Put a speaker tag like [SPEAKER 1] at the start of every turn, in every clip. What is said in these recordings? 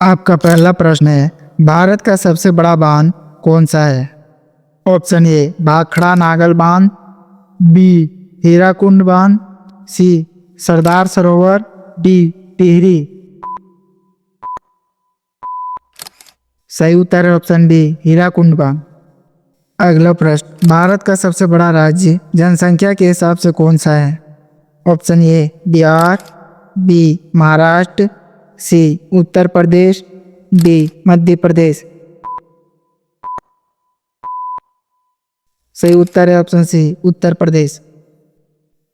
[SPEAKER 1] आपका पहला प्रश्न है, भारत का सबसे बड़ा बांध कौन सा है? ऑप्शन ए भाखड़ा नागल बांध, बी हीराकुंड बांध, सी सरदार सरोवर, डी टिहरी। सही उत्तर है ऑप्शन डी हीराकुंड बांध। अगला प्रश्न, भारत का सबसे बड़ा राज्य जनसंख्या के हिसाब से कौन सा है? Option A Bihar, B Maharashtra, C Uttar Pradesh, D Madhya Pradesh. सही उत्तर है ऑप्शन सी उत्तर प्रदेश।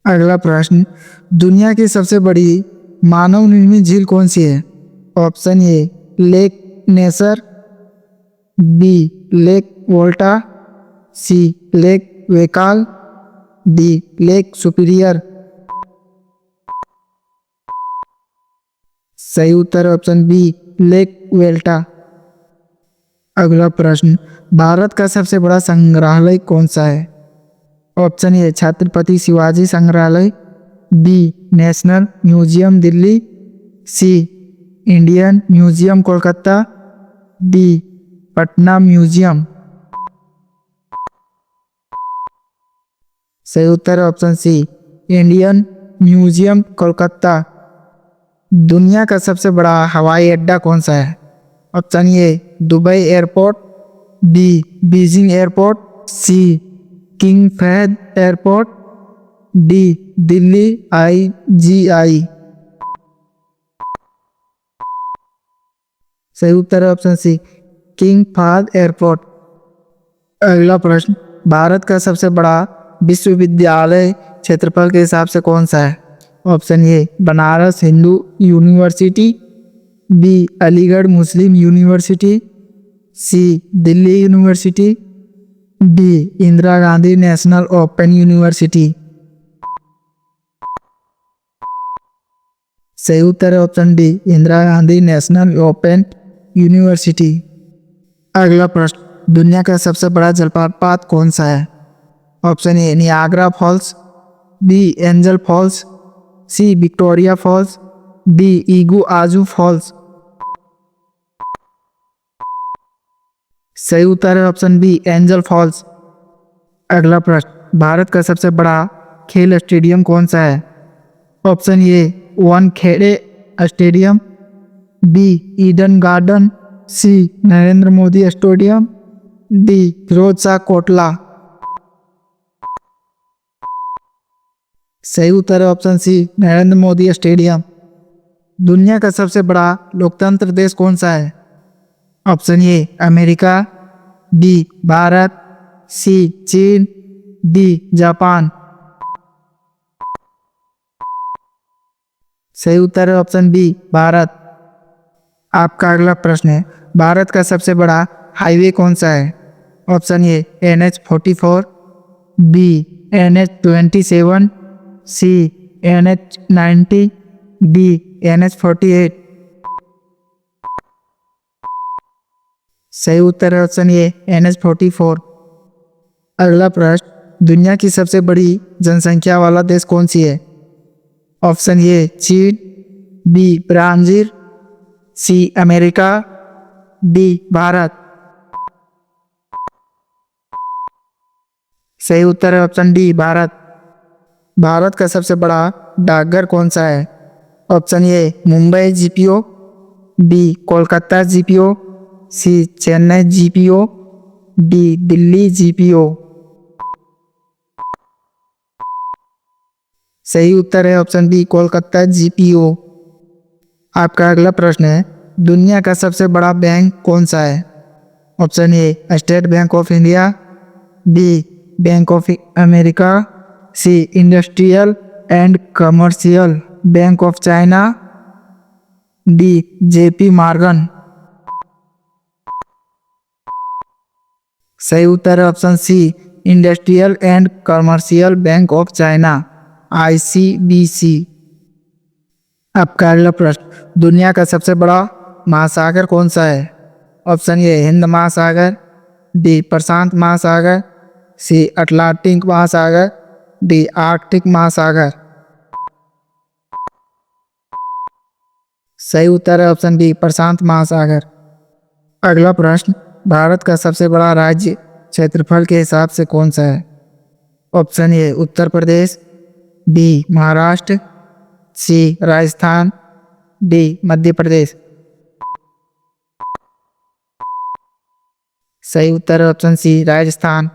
[SPEAKER 1] अगला प्रश्न, दुनिया की सबसे बड़ी मानव निर्मित झील कौन सी है? Option A lake Nasser, B lake Volta, C lake Baikal, D lake Superior. सही उत्तर है ऑप्शन बी लेक वेल्टा। अगला प्रश्न, भारत का सबसे बड़ा संग्रहालय कौन सा है? ऑप्शन ए छत्रपति शिवाजी संग्रहालय, B national museum Delhi, C Indian museum Kolkata, D Patna museum. सही उत्तर है option C Indian museum Kolkata. दुनिया का सबसे बड़ा हवाई अड्डा कौन सा है? Option A Dubai airport, B Beijing airport, C King Fahd airport, D Delhi IGI। सही उत्तर है option C King Fahd airport. अगला प्रश्न, भारत का सबसे बड़ा विश्वविद्यालय क्षेत्रफल के हिसाब से कौन सा है? Option A Banaras Hindu University, B Aligarh Muslim University, C Delhi University, D Indira Gandhi National Open University. सही उत्तर है option D Indira Gandhi National Open University. अगला प्रश्न, दुनिया का सबसे बड़ा जलप्रपात कौन सा है? Option A Niagara falls, B angel falls, C Victoria falls, D Iguazu falls. सही उत्तर है ऑप्शन बी एंजल फॉल्स। अगला प्रश्न, भारत का सबसे बड़ा खेल स्टेडियम कौन सा है? Option A Wankhede stadium, B Eden garden, C Narendra Modi stadium, D Feroz Shah Kotla. सही उत्तर है option C Narendra Modi stadium. दुनिया का सबसे बड़ा लोकतंत्र देश कौन सा है? Option A America, B Bharat, C चीन, डी जापान। सही उत्तर है ऑप्शन बी भारत। आपका अगला प्रश्न है, भारत का सबसे बड़ा हाईवे कौन सा है? Option A NH44, B NH27, C NH90, D NH48। सही उत्तर है ऑप्शन ए NH44। अगला प्रश्न, दुनिया की सबसे बड़ी जनसंख्या वाला देश कौन सी है? ऑप्शन ए चीन, B Brazil, C America, D Bharat. सही उत्तर है ऑप्शन डी भारत। भारत का सबसे बड़ा डाकघर कौन सा है? Option A Mumbai GPO, B Kolkata GPO, C Chennai GPO, D Delhi GPO। सही उत्तर है ऑप्शन बी कोलकाता GPO। आपका अगला प्रश्न है, दुनिया का सबसे बड़ा बैंक कौन सा है? Option A State Bank of India, B Bank of America, C Industrial and Commercial Bank of China, D JP Morgan. सही उत्तर है option C Industrial and Commercial Bank of China ICBC। आपका अगला प्रश्न, दुनिया का सबसे बड़ा महासागर कौन सा है? ऑप्शन ए हिंद महासागर, डी प्रशांत महासागर, सी अटलांटिक महासागर, डी आर्कटिक महासागर। सही उत्तर है ऑप्शन बी प्रशांत महासागर। अगला प्रश्न, भारत का सबसे बड़ा राज्य क्षेत्रफल के हिसाब से कौन सा है? Option A Uttar Pradesh, B Maharashtra, C Rajasthan, D Madhya Pradesh. सही उत्तर है ऑप्शन सी राजस्थान।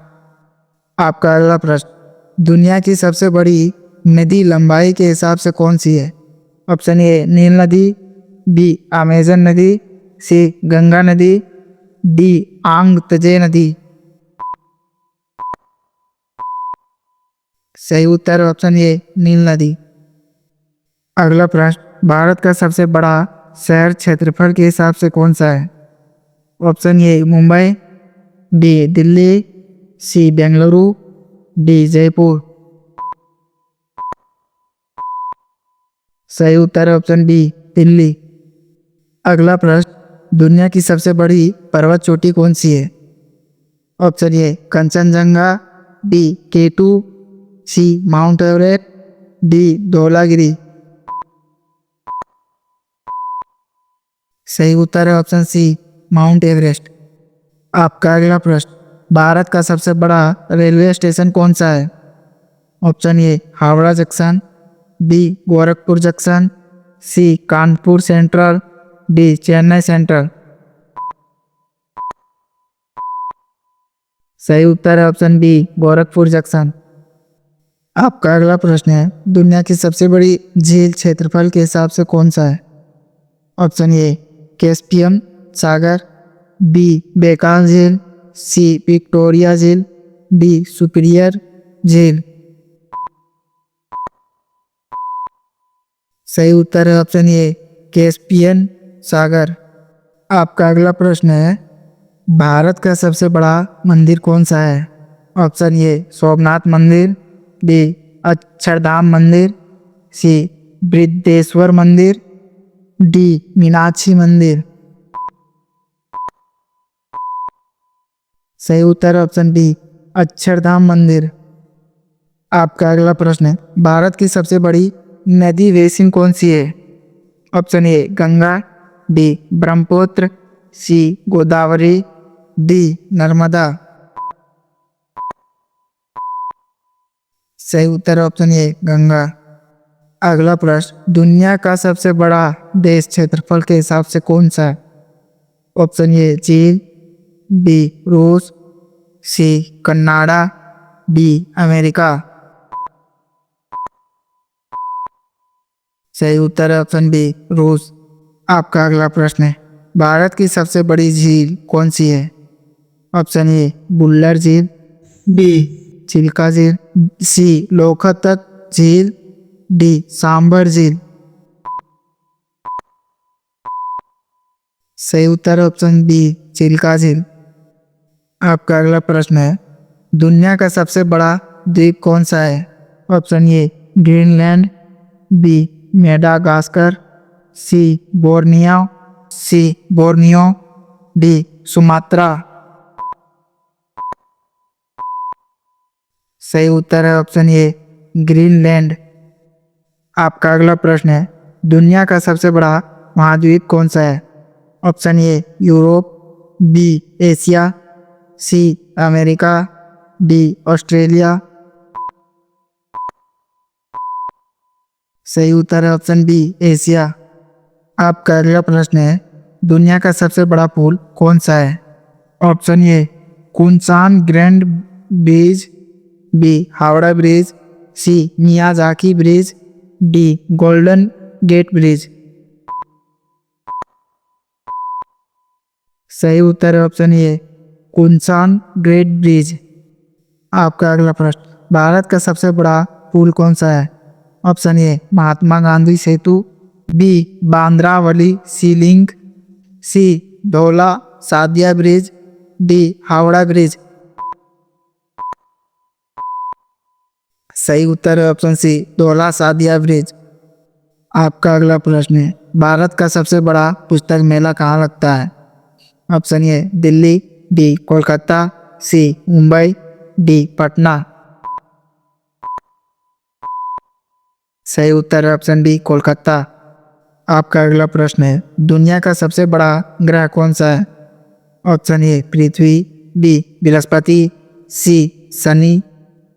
[SPEAKER 1] आपका अगला प्रश्न, दुनिया की सबसे बड़ी नदी लंबाई के हिसाब से कौन सी है? ऑप्शन ए नील नदी, बी अमेजन नदी, सी गंगा नदी, डी आंग तजे नदी। सही उत्तर है ऑप्शन ए नील नदी। अगला प्रश्न, भारत का सबसे बड़ा शहर क्षेत्रफल के हिसाब से कौन सा है? Option A Mumbai, B Delhi, C Bengaluru, D Jaipur. सही उत्तर है ऑप्शन बी दिल्ली। अगला प्रश्न, दुनिया की सबसे बड़ी पर्वत चोटी कौन सी है? Option A Kanchenjunga, B K two, C mount Everest, D Dhaulagiri. सही उत्तर है ऑप्शन सी माउंट एवरेस्ट। आपका अगला प्रश्न, भारत का सबसे बड़ा रेलवे स्टेशन कौन सा है? Option A Howrah Junction, B Gorakhpur Junction, C Kanpur Central, D Chennai Central. सही उत्तर है ऑप्शन बी गोरखपुर जंक्शन। आपका अगला प्रश्न है, दुनिया की सबसे बड़ी झील क्षेत्रफल के हिसाब से कौन सा है? ऑप्शन ए कैस्पियन सागर, बी बेकाल झील, सी विक्टोरिया झील, डी सुपीरियर झील। सही उत्तर है ऑप्शन ए कैस्पियन सागर। आपका अगला प्रश्न है, भारत का सबसे बड़ा मंदिर कौन सा है? ऑप्शन ए सोमनाथ मंदिर, बी अक्षरधाम मंदिर, सी बृहदेश्वर मंदिर, डी मीनाक्षी मंदिर। सही उत्तर ऑप्शन बी अक्षरधाम मंदिर। आपका अगला प्रश्न है, भारत की सबसे बड़ी नदी बेसिन कौन सी है? Option A Ganga, B Brahmaputra, C Godavari, D Narmada. सही उत्तर ऑप्शन ए गंगा। अगला प्रश्न, दुनिया का सबसे बड़ा देश क्षेत्रफल के हिसाब से कौन सा है? ऑप्शन ए चीन, बी रूस, सी कनाडा, डी अमेरिका। सही उत्तर है ऑप्शन बी रूस। आपका अगला प्रश्न है, भारत की सबसे बड़ी झील कौन सी है? ऑप्शन ए बुल्लर झील, बी चिल्का झील, सी लोकतक झील, डी सांबर झील। सही उत्तर ऑप्शन बी चिल्का झील। आपका अगला प्रश्न है, दुनिया का सबसे बड़ा द्वीप कौन सा है? Option A Greenland, B Madagascar, C Borneo, D Sumatra. सही उत्तर है ऑप्शन ए ग्रीनलैंड। आपका अगला प्रश्न है, दुनिया का सबसे बड़ा महाद्वीप कौन सा है? Option A Europe, B Asia, C America, D Australia. सही उत्तर है ऑप्शन बी एशिया। आपका अगला प्रश्न है, दुनिया का सबसे बड़ा पुल कौन सा है? Option A Kunshan grand bridge, B Howrah bridge, C Miyazaki bridge, D golden gate bridge. सही उत्तर है option A Kunshan great bridge. आपका अगला प्रश्न, भारत का सबसे बड़ा पुल कौन सा है? ऑप्शन ए महात्मा गांधी सेतु, बी बांद्रावली सी लिंक, सी Dhaula Sadia bridge, D Howrah bridge. सही उत्तर है ऑप्शन सी धौला सादिया ब्रिज। आपका अगला प्रश्न है, भारत का सबसे बड़ा पुस्तक मेला कहाँ लगता है? Option A Delhi, B Kolkata, C Mumbai, D Patna. सही उत्तर है ऑप्शन बी कोलकाता। आपका अगला प्रश्न है, दुनिया का सबसे बड़ा ग्रह कौन सा है? ऑप्शन ए पृथ्वी, बी बृहस्पति, सी शनि,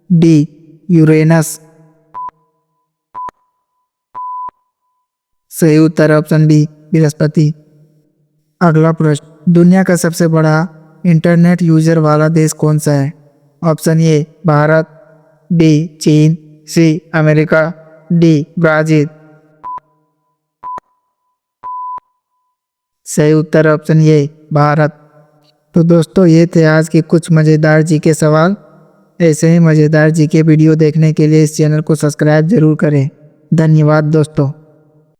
[SPEAKER 1] डी यूरेनस। सही उत्तर ऑप्शन बी बृहस्पति। अगला प्रश्न, दुनिया का सबसे बड़ा इंटरनेट यूजर वाला देश कौन सा है? ऑप्शन ए भारत, बी चीन, सी अमेरिका, डी ब्राजील। सही उत्तर ऑप्शन ए भारत। तो दोस्तों, ये थे आज के कुछ मज़ेदार जीके सवाल। ऐसे ही मज़ेदार जीके वीडियो देखने के लिए इस चैनल को सब्सक्राइब जरूर करें। धन्यवाद दोस्तों।